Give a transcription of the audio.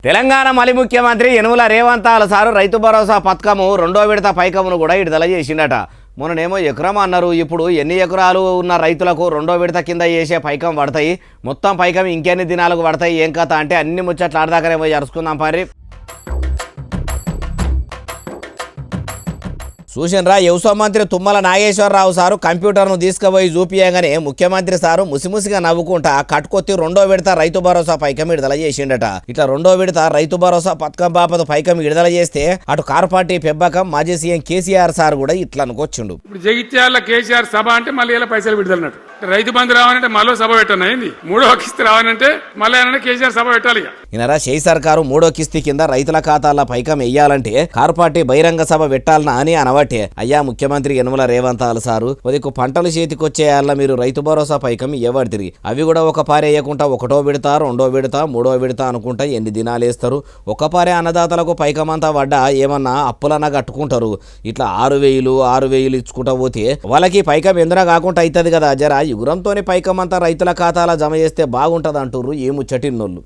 తెలంగాణ మాజీ ముఖ్యమంత్రి యనుమల రేవంత్ సారు రైతు భరోసా పథకము రెండో విడత పైకమును కూడా విడుదల చేసిండట. మొన్ననేమో ఎకరం అన్నారు, ఇప్పుడు ఎన్ని ఎకరాలు ఉన్న రైతులకు రెండో విడత కింద చేసే పైకం పడతాయి, మొత్తం పైకం ఇంకెన్ని దినాలకు పడతాయి, ఏం కథ అంటే అన్ని ముచ్చట్లు ఆడదాకనేమో జరుచుకుందాం పరి. చూసినరా, వ్యవసాయ మంత్రి తుమ్మల నాగేశ్వరరావు సారు కంప్యూటర్ను తీసుకుపోయి చూపియగానే ముఖ్యమంత్రి సారు ముసిముసిగా నవ్వుకుంటా కట్టుకొత్తి రెండో విడత రైతు భరోసా పైకం విడుదల చేసిండట. ఇట్లా రెండో విడత రైతు భరోసా పథకం బాపత పైకం విడుదల చేస్తే అటు కారు పార్టీ పెబ్బకం మాజీ సీఎం కేసీఆర్ సార్ కూడా ఇట్లా అనుకొచ్చిండు. ఇప్పుడు జగిత్యాల కేసీఆర్ సభ అంటే మళ్ళీ ఇలా పైసలు విడుదలన్నట్టు, రైతు బంధు రావాలంటే మళ్ళీ సభ పెట్టనయింది, మూడో కిస్తీ రావాలంటే మళ్ళీ కేసీఆర్ సభ పెట్టాలి. ఈయనరా చేయి సర్కారు మూడో కిస్తీ కింద రైతుల ఖాతాల పైకం వెయ్యాలంటే కారు పార్టీ బహిరంగ సభ పెట్టాలనా అని అనవట్టే. అయ్యా ముఖ్యమంత్రి యనుమల రేవంత్ సారు, కొద్దికు పంటలు చేతికొచ్చేయాల మీరు రైతు భరోసా పైకం ఇవ్వబడి తిరిగి అవి కూడా ఒక పారే వేయకుండా ఒకటో విడత రెండో విడత మూడో విడత అనుకుంటా ఎన్ని దినాలు వేస్తారు. ఒక పారే అన్నదాతలకు పైకమంతా పడ్డా ఏమన్నా అప్పులన్నా కట్టుకుంటారు. ఇట్లా 6,000 ఇచ్చుకుంటా పోతే వాళ్ళకి పైకం ఎందున కాకుండా అవుతుంది కదా. జరా యుగురంతోనే పైకమంతా రైతుల ఖాతాల జమ చేస్తే బాగుంటది అంటుర్రు ఈ ముచ్చటిన్నోళ్ళు.